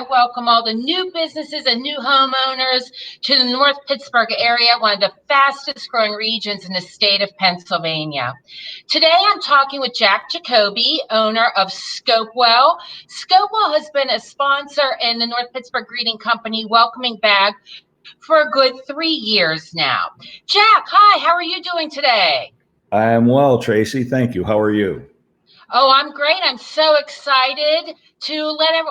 I welcome all the new businesses and new homeowners to the North Pittsburgh area, one of the fastest growing regions in the state of Pennsylvania. Today, I'm talking with Jack Giacobbi, owner of Scopewell. Scopewell has been a sponsor in the North Pittsburgh Greeting Company welcoming bag for a good 3 years now. Jack, hi, how are you doing today? I am well, Tracy. Thank you. How are you? Oh, I'm great. I'm so excited to let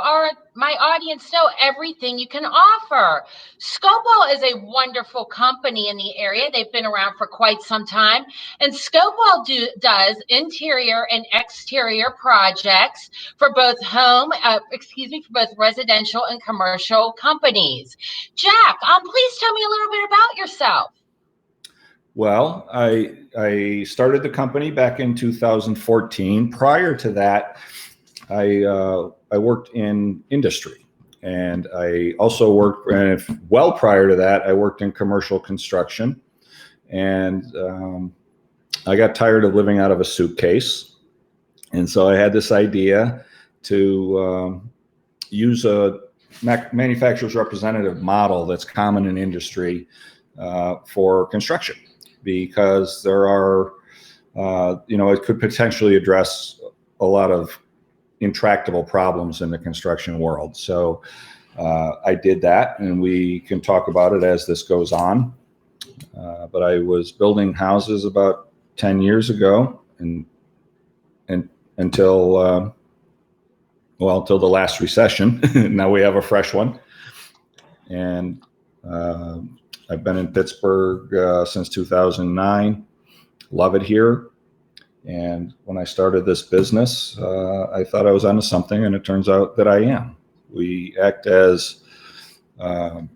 my audience know everything you can offer. Scopewell is a wonderful company in the area. They've been around for quite some time. And Scopewell does interior and exterior projects for both for both residential and commercial companies. Jack, please tell me a little bit about yourself. Well, I started the company back in 2014. Prior to that, I worked in industry, and I also worked, well prior to that, I worked in commercial construction, and I got tired of living out of a suitcase, and so I had this idea to use a manufacturer's representative model that's common in industry for construction. Because there are, it could potentially address a lot of intractable problems in the construction world. So I did that, and we can talk about it as this goes on. But I was building houses about 10 years ago, and until the last recession. Now we have a fresh one, and I've been in Pittsburgh since 2009. Love it here. And when I started this business, I thought I was onto something, and it turns out that I am. We act as an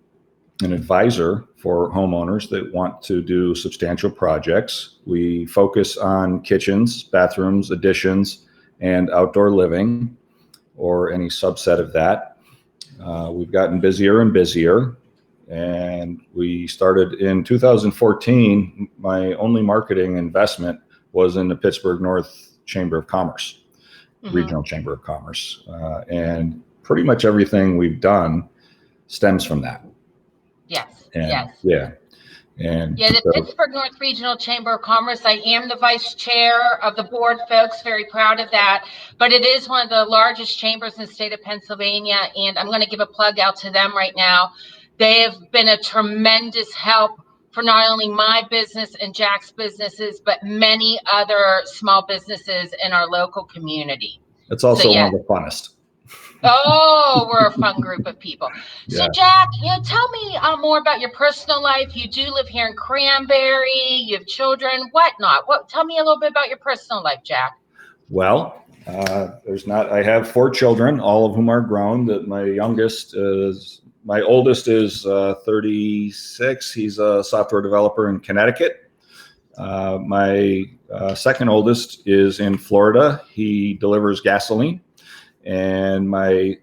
advisor for homeowners that want to do substantial projects. We focus on kitchens, bathrooms, additions, and outdoor living, or any subset of that. We've gotten busier and busier. And we started in 2014. My only marketing investment was in the Pittsburgh North Chamber of Commerce, Regional Chamber of Commerce. And pretty much everything we've done stems from that. Yes. Yeah. And the Pittsburgh North Regional Chamber of Commerce, I am the vice chair of the board, folks, very proud of that. But it is one of the largest chambers in the state of Pennsylvania. And I'm going to give a plug out to them right now. They have been a tremendous help for not only my business and Jack's businesses, but many other small businesses in our local community. It's also one of the funnest. Oh, we're a fun group of people. So, Jack, tell me more about your personal life. You do live here in Cranberry. You have children, whatnot. Tell me a little bit about your personal life, Jack. Well, I have 4 children, all of whom are grown. My oldest is 36. He's a software developer in Connecticut. My second oldest is in Florida. He delivers gasoline. And my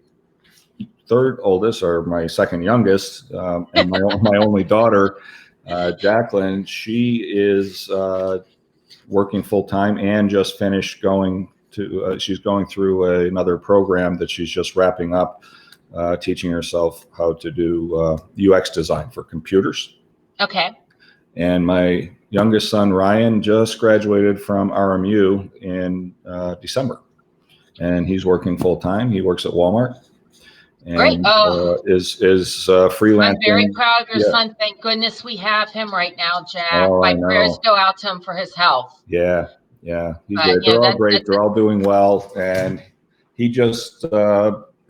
third oldest, or my second youngest, and my only daughter, Jacqueline, she is working full time and just finished she's going through another program that she's just wrapping up. Teaching herself how to do UX design for computers. Okay. And my youngest son, Ryan, just graduated from RMU in December. And he's working full time. He works at Walmart. And great. Is freelancing. I'm very proud of your son. Thank goodness we have him right now, Jack. My prayers go out to him for his health. Yeah. They're all great. They're all doing well. And he just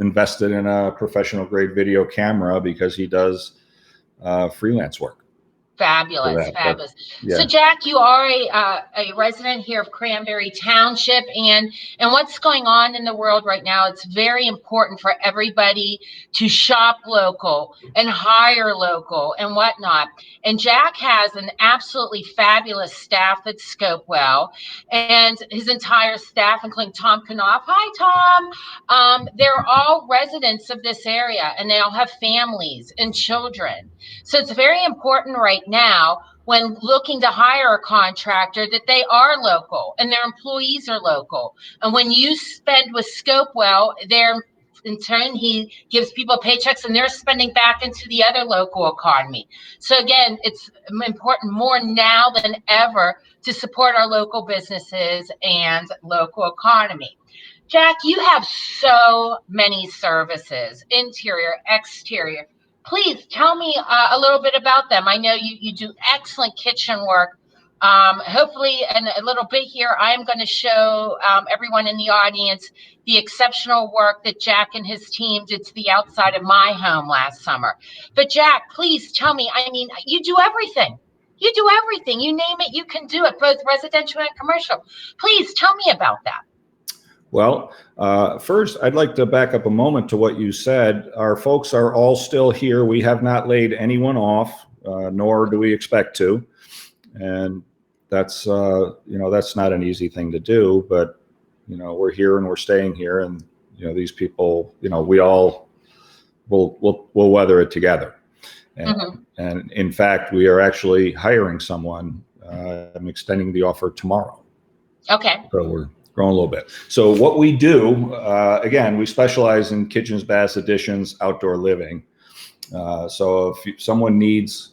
invested in a professional grade video camera because he does freelance work. Fabulous. So, Jack, you are a resident here of Cranberry Township, and what's going on in the world right now, it's very important for everybody to shop local and hire local and whatnot. And Jack has an absolutely fabulous staff at Scopewell, and his entire staff, including Tom Knopf. Hi, Tom. They're all residents of this area, and they all have families and children. So it's very important right now when looking to hire a contractor that they are local and their employees are local. And when you spend with Scopewell, their in turn, he gives people paychecks and they're spending back into the other local economy. So again, it's important more now than ever to support our local businesses and local economy. Jack, you have so many services, interior, exterior. Please tell me a little bit about them. I know you do excellent kitchen work. Hopefully, in a little bit here, I am going to show everyone in the audience the exceptional work that Jack and his team did to the outside of my home last summer. But Jack, please tell me, I mean, you do everything. You do everything. You name it, you can do it, both residential and commercial. Please tell me about that. Well, first, I'd like to back up a moment to what you said. Our folks are all still here. We have not laid anyone off, nor do we expect to. And that's, that's not an easy thing to do, but, we're here and we're staying here. And, these people, we all will weather it together. And in fact, we are actually hiring someone. I'm extending the offer tomorrow. Okay. So we're growing a little bit. So what we do, again, we specialize in kitchens, baths, additions, outdoor living. So if someone needs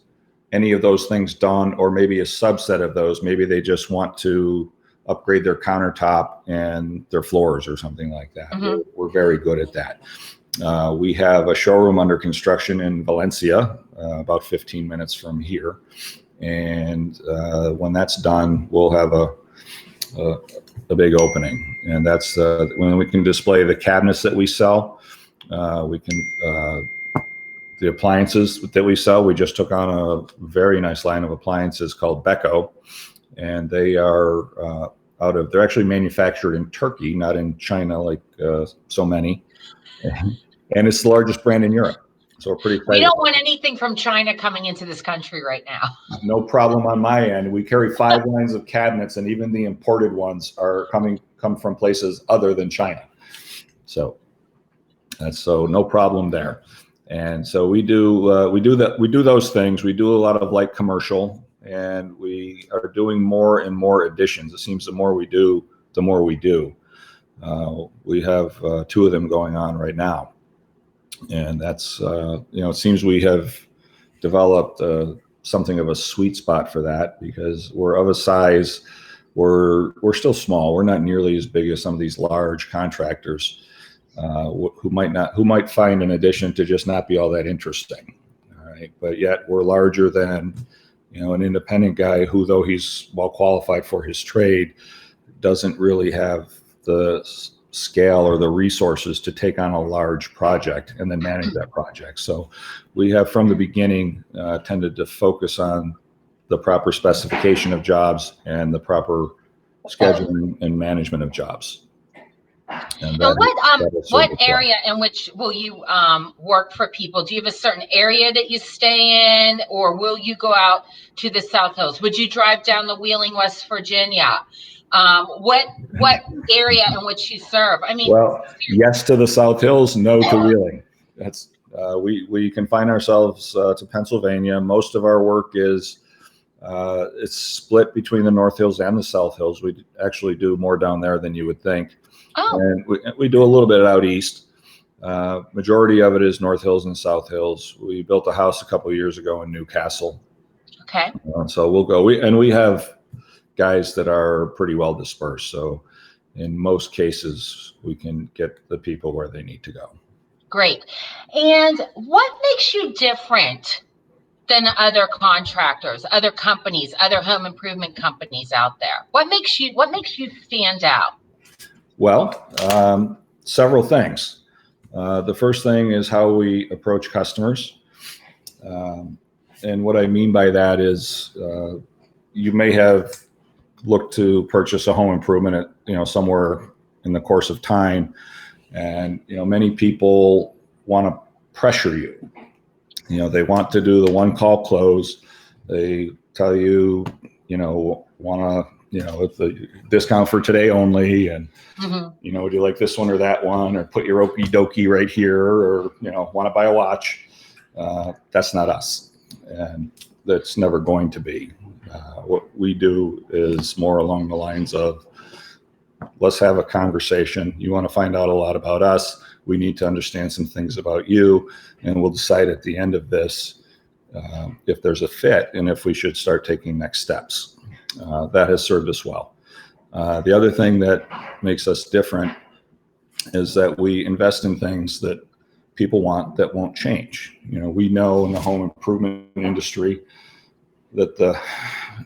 any of those things done, or maybe a subset of those, maybe they just want to upgrade their countertop and their floors or something like that. We're very good at that. We have a showroom under construction in Valencia, about 15 minutes from here. And when that's done, we'll have a big opening, and that's when we can display the cabinets that we sell. We can the appliances that we sell. We just took on a very nice line of appliances called Beko, and they are they're actually manufactured in Turkey, not in China like so many, and it's the largest brand in Europe. So we're pretty excited. We don't want anything from China coming into this country right now. No problem on my end. We carry 5 lines of cabinets, and even the imported ones come from places other than China. So no problem there. And so we do those things. We do a lot of light commercial, and we are doing more and more additions. It seems the more we do, the more we do. We have 2 of them going on right now. And that's, it seems we have developed something of a sweet spot for that, because we're of a size, we're still small. We're not nearly as big as some of these large contractors who might find an addition to just not be all that interesting. All right. But yet we're larger than, an independent guy who, though he's well qualified for his trade, doesn't really have the scale or the resources to take on a large project and then manage that project. So we have from the beginning tended to focus on the proper specification of jobs and the proper scheduling and management of jobs. And what area in which will you work for people? Do you have a certain area that you stay in, or will you go out to the South Hills? Would you drive down the Wheeling, West Virginia? What area in which you serve? I mean, well, yes to the South Hills, no to Wheeling. That's we confine ourselves to Pennsylvania. Most of our work is it's split between the North Hills and the South Hills. We actually do more down there than you would think. Oh. And we do a little bit out east. Majority of it is North Hills and South Hills. We built a house a couple of years ago in Newcastle. Okay. So we'll go. We have guys that are pretty well dispersed. So in most cases, we can get the people where they need to go. Great. And what makes you different than other contractors, other companies, other home improvement companies out there? What makes you stand out? Well, several things. The first thing is how we approach customers. And what I mean by that is you may have looked to purchase a home improvement at, somewhere in the course of time. And, many people want to pressure you. They want to do the one call close. They tell you, want to, it's a discount for today only. And, would you like this one or that one, or put your okie dokie right here, or, want to buy a watch. That's not us. And that's never going to be. What we do is more along the lines of, let's have a conversation. You want to find out a lot about us. we need to understand some things about you, and we'll decide at the end of this if there's a fit and if we should start taking next steps. That has served us well. The other thing that makes us different is that we invest in things that people want that won't change. We know in the home improvement industry that the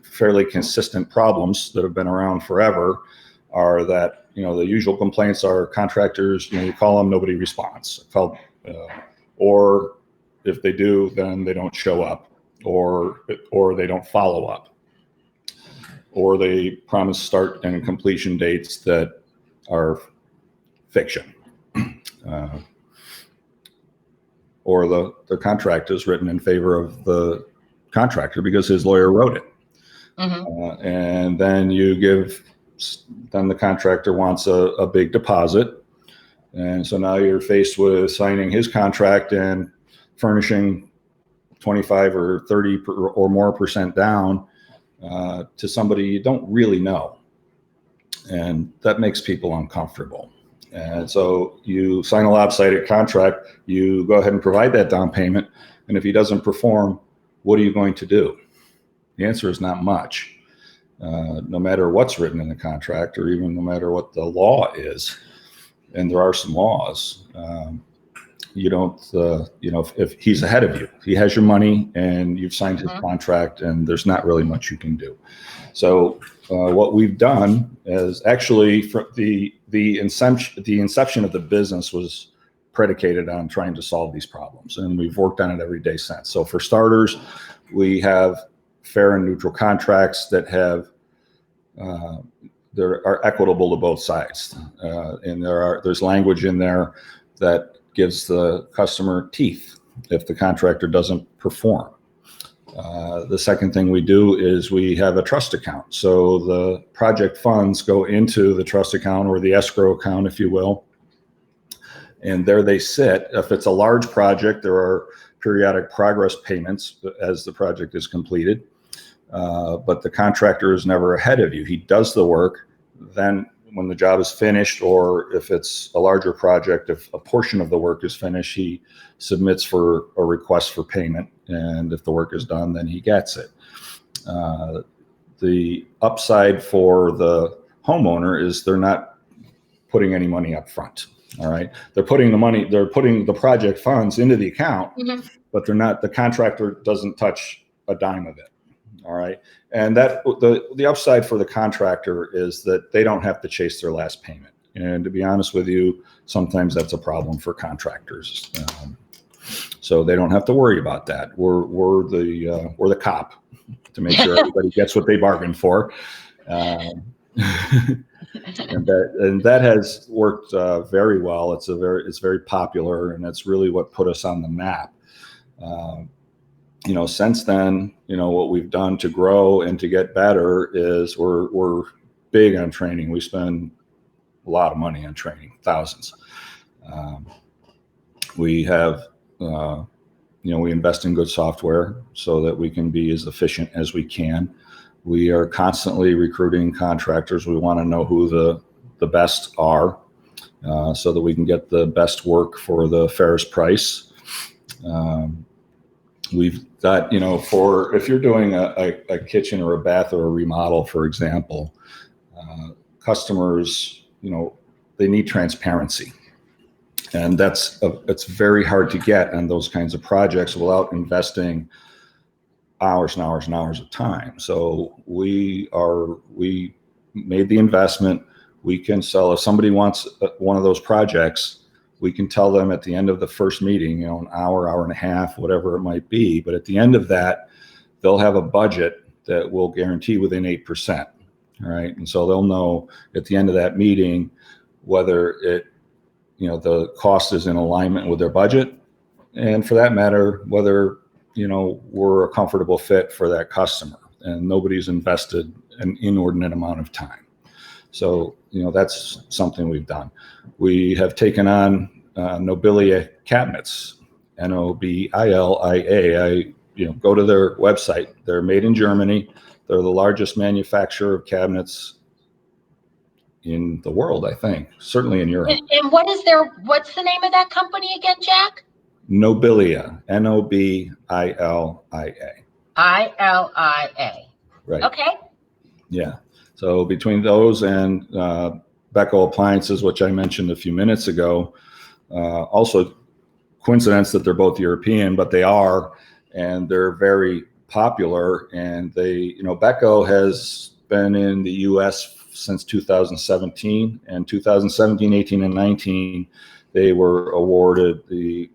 fairly consistent problems that have been around forever are that, the usual complaints are contractors, you call them, nobody responds. Or if they do, then they don't show up, or they don't follow up, or they promise start and completion dates that are fiction. Or the contract is written in favor of the contractor because his lawyer wrote it. Mm-hmm. And then then the contractor wants a big deposit. And so now you're faced with signing his contract and furnishing 25 or 30 or more % down to somebody you don't really know. And that makes people uncomfortable. And so you sign a lopsided contract, you go ahead and provide that down payment. And if he doesn't perform, what are you going to do? The answer is not much. No matter what's written in the contract, or even no matter what the law is, and there are some laws, you don't, if he's ahead of you, he has your money and you've signed his contract, and there's not really much you can do. So what we've done is actually the inception of the business was predicated on trying to solve these problems, and we've worked on it every day since. So for starters, we have fair and neutral contracts that are equitable to both sides, and there's language in there that gives the customer teeth if the contractor doesn't perform. The second thing we do is we have a trust account. So the project funds go into the trust account, or the escrow account, if you will. And there they sit. If it's a large project, there are periodic progress payments as the project is completed. But the contractor is never ahead of you. He does the work. Then when the job is finished, or if it's a larger project, if a portion of the work is finished, he submits for a request for payment. And if the work is done, then he gets it. The upside for the homeowner is they're not putting any money up front. All right. They're putting the project funds into the account, but the contractor doesn't touch a dime of it. All right. And that the upside for the contractor is that they don't have to chase their last payment. And to be honest with you, sometimes that's a problem for contractors. So they don't have to worry about that. We're the cop to make sure everybody gets what they bargained for. And that has worked very well. It's very popular, and that's really what put us on the map. Since then, what we've done to grow and to get better is we're big on training. We spend a lot of money on training, thousands. We have, we invest in good software so that we can be as efficient as we can. We are constantly recruiting contractors. We want to know who the best are, so that we can get the best work for the fairest price. We've got, if you're doing a kitchen or a bath or a remodel, for example, customers, they need transparency. And it's very hard to get on those kinds of projects without investing hours and hours and hours of time. So we made the investment. We can sell. If somebody wants one of those projects, we can tell them at the end of the first meeting, an hour and a half, whatever it might be. But at the end of that, they'll have a budget that will guarantee within 8%. All right. And so they'll know at the end of that meeting whether the cost is in alignment with their budget. And for that matter, whether, we're a comfortable fit for that customer, and nobody's invested an inordinate amount of time. So, that's something we've done. We have taken on Nobilia cabinets, Nobilia. Go to their website. They're made in Germany. They're the largest manufacturer of cabinets in the world, I think, certainly in Europe. And what's the name of that company again, Jack? Nobilia, Nobilia. ILIA. Right. Okay. Yeah. So between those and Beko Appliances, which I mentioned a few minutes ago, also coincidence that they're both European, but they are, and they're very popular. And they, Beko has been in the U.S. since 2017, and 2017, 18, and 19, they were awarded the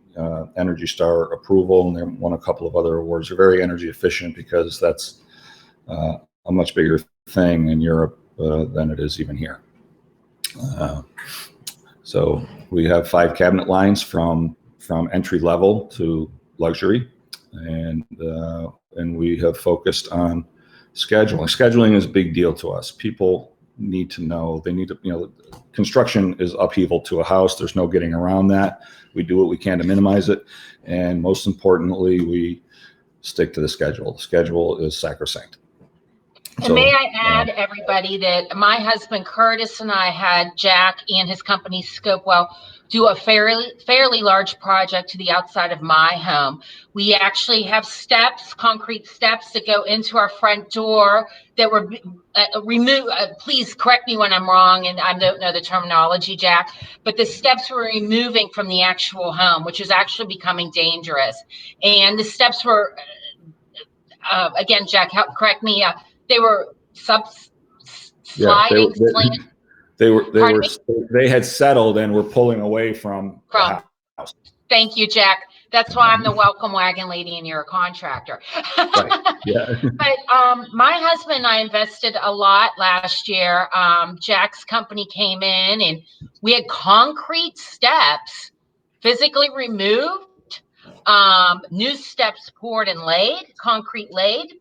Energy Star approval, and they won a couple of other awards. They're very energy efficient because that's a much bigger thing in Europe than it is even here. So we have 5 cabinet lines from entry level to luxury, and we have focused on scheduling. Scheduling is a big deal to us. People need to know. They need to, construction is upheaval to a house. There's no getting around that. We do what we can to minimize it, and most importantly, we stick to the schedule. The schedule is sacrosanct. And may I add, everybody, that my husband Curtis and I had Jack and his company Scopewell do a fairly large project to the outside of my home. We actually have steps, concrete steps that go into our front door that were removed. Please correct me when I'm wrong, and I don't know the terminology, Jack, but the steps were removing from the actual home, which is actually becoming dangerous. And the steps were, again, Jack, correct me, they were sliding. They had settled and were pulling away from the house. Thank you, Jack. That's why I'm the welcome wagon lady and you're a contractor. Right. Yeah. But my husband and I invested a lot last year. Jack's company came in and we had concrete steps physically removed, new steps poured and laid, concrete laid.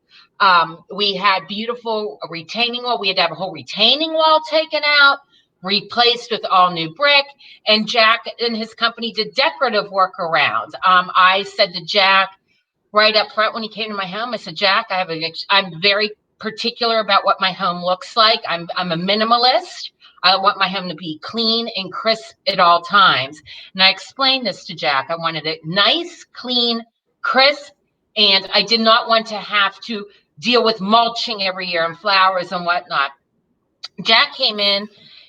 We had beautiful retaining wall. We had to have a whole retaining wall taken out, replaced with all new brick. And Jack and his company did decorative work around. I said to Jack right up front when he came to my home, I said, Jack, I'm very particular about what my home looks like. I'm a minimalist. I want my home to be clean and crisp at all times. And I explained this to Jack. I wanted it nice, clean, crisp, and I did not want to have to deal with mulching every year and flowers and whatnot. Jack came in.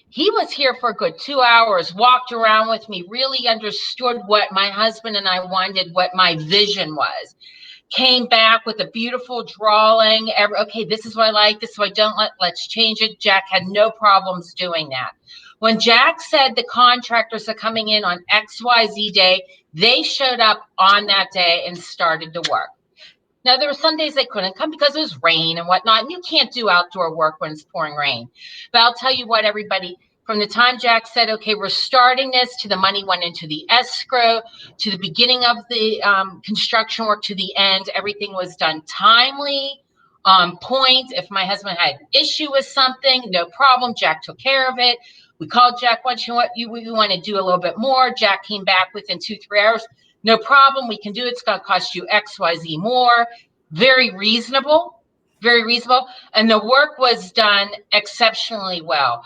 He was here for a good 2 hours, walked around with me, really understood what my husband and I wanted, what my vision was. Came back with a beautiful drawing. Okay, this is what I like, this is what I don't like, let's change it. Jack had no problems doing that. When Jack said the contractors are coming in on XYZ day, they showed up on that day and started to work. Now, there were some days they couldn't come because it was rain and whatnot, and you can't do outdoor work when it's pouring rain. But I'll tell you what, everybody, from the time Jack said, okay, we're starting this, to the money went into the escrow, to the beginning of the construction work, to the end, everything was done timely, on point. If my husband had an issue with something, no problem, Jack took care of it. We called Jack once, we want to do a little bit more. Jack came back within 2-3 hours. No problem, we can do it. It's going to cost you XYZ more. Very reasonable, very reasonable. And the work was done exceptionally well.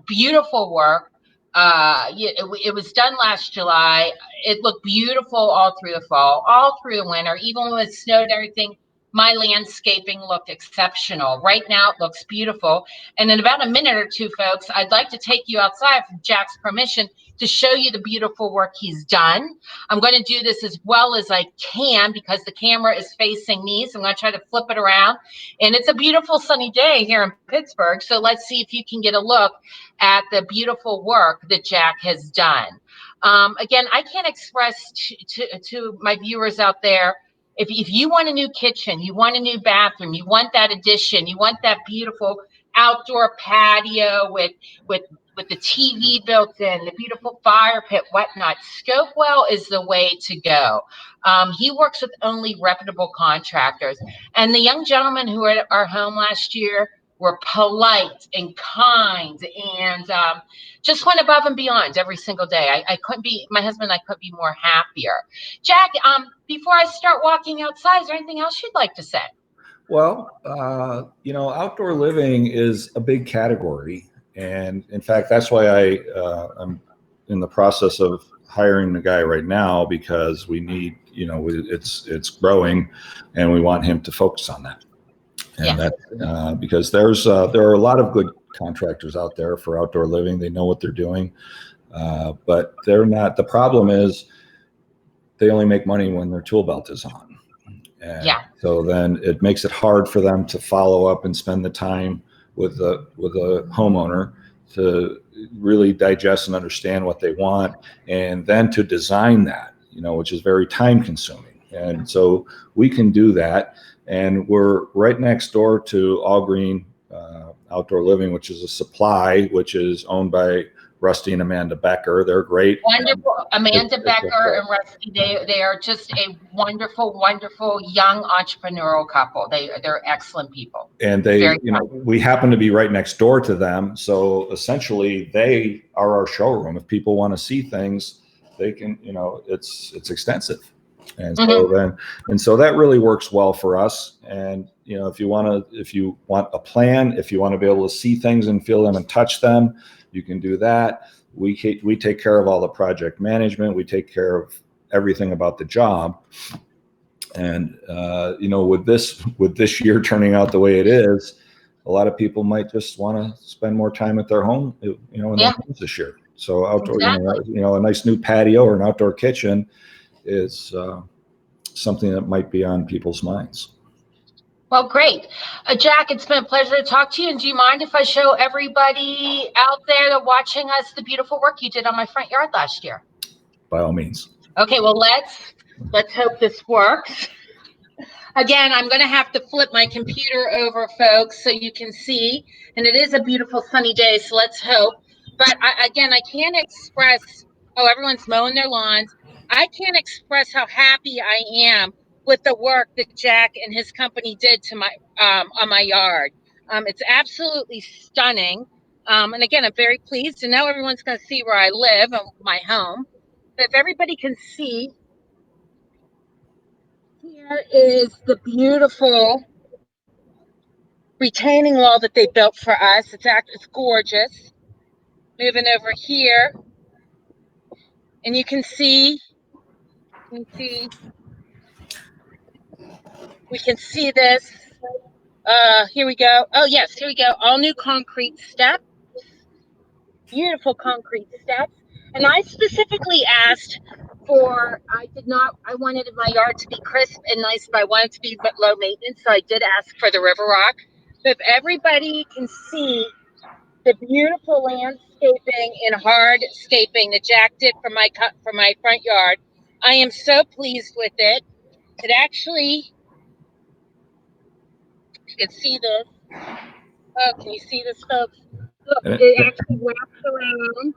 Beautiful work. It was done last July. It looked beautiful all through the fall, all through the winter, even when it snowed and everything. My landscaping looked exceptional. Right now, it looks beautiful. And in about a minute or two, folks, I'd like to take you outside with Jack's permission to show you the beautiful work he's done. I'm going to do this as well as I can because the camera is facing me. So I'm going to try to flip it around. And it's a beautiful sunny day here in Pittsburgh. So let's see if you can get a look at the beautiful work that Jack has done. Again, I can't express to my viewers out there, if you want a new kitchen, you want a new bathroom, you want that addition, you want that beautiful outdoor patio with the TV built in, the beautiful fire pit, whatnot, Scopewell is the way to go. He works with only reputable contractors. And the young gentlemen who were at our home last year were polite and kind and just went above and beyond every single day. My husband and I couldn't be more happier. Jack, before I start walking outside, is there anything else you'd like to say? Well, outdoor living is a big category, And in fact, that's why I'm in the process of hiring the guy right now, because we need, it's growing, and we want him to focus on that. And that because there are a lot of good contractors out there for outdoor living. They know what they're doing, but they're not. The problem is they only make money when their tool belt is on. And so then it makes it hard for them to follow up and spend the time with a homeowner to really digest and understand what they want, and then to design that, which is very time consuming. And so we can do that. And we're right next door to All Green Outdoor Living, which is a supply, which is owned by Rusty and Amanda Becker. They're great. Wonderful. Amanda Becker and Rusty, they are just a wonderful, wonderful young entrepreneurial couple. They're excellent people. And we happen to be right next door to them. So essentially they are our showroom. If people want to see things, they can, it's extensive. And so so that really works well for us. And, if you want a plan, if you want to be able to see things and feel them and touch them, you can do that. We take care of all the project management. We take care of everything about the job. And, with this year turning out the way it is, a lot of people might just want to spend more time at their home, in their homes this year. So outdoor, a nice new patio or an outdoor kitchen is something that might be on people's minds. Well, great. Jack, it's been a pleasure to talk to you. And do you mind if I show everybody out there that watching us the beautiful work you did on my front yard last year? By all means. Okay, well, let's hope this works. Again, I'm going to have to flip my computer over, folks, so you can see. And it is a beautiful sunny day, so let's hope. But I can't express, everyone's mowing their lawns. I can't express how happy I am with the work that Jack and his company did to my on my yard. It's absolutely stunning. And again, I'm very pleased. And now everyone's going to see where I live, my home. But if everybody can see, here is the beautiful retaining wall that they built for us. It's gorgeous. Moving over here, and you can see. We can see this. Here we go. Oh, yes, here we go. All new concrete steps. Beautiful concrete steps. And I specifically asked I wanted my yard to be crisp and nice, but I wanted it to be low maintenance. So I did ask for the River Rock. So if everybody can see the beautiful landscaping and hardscaping that Jack did for my front yard, I am so pleased with it. It actually, you can see this. Oh, can you see this, folks? Look, it actually wraps around.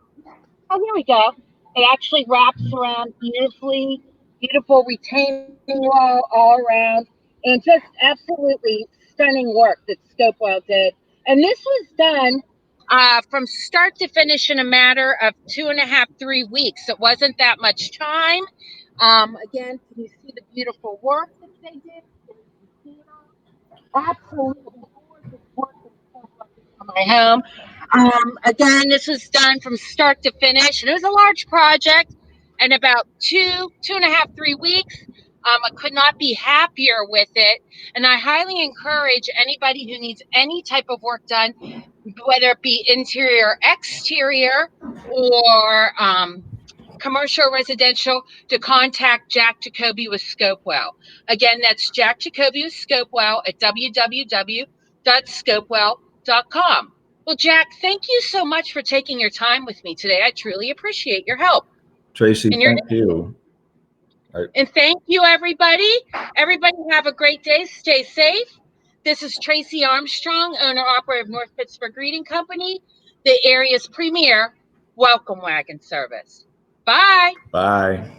Oh, here we go. It actually wraps around beautifully, beautiful retaining wall all around, and just absolutely stunning work that Scopewell did. And this was done from start to finish in a matter of 2.5, 3 weeks. It wasn't that much time. Again, can you see the beautiful work that they did? Absolutely gorgeous work on my home. Again, this was done from start to finish, and it was a large project. And about 2.5, 3 weeks, I could not be happier with it. And I highly encourage anybody who needs any type of work done, whether it be interior, exterior, or commercial or residential, to contact Jack Giacobbi with Scopewell. Again, that's Jack Giacobbi with Scopewell at www.scopewell.com. Well, Jack, thank you so much for taking your time with me today. I truly appreciate your help. Tracy, thank you. And thank you, everybody. Everybody have a great day. Stay safe. This is Tracy Armstrong, owner-operator of North Pittsburgh Greeting Company, the area's premier welcome wagon service. Bye. Bye.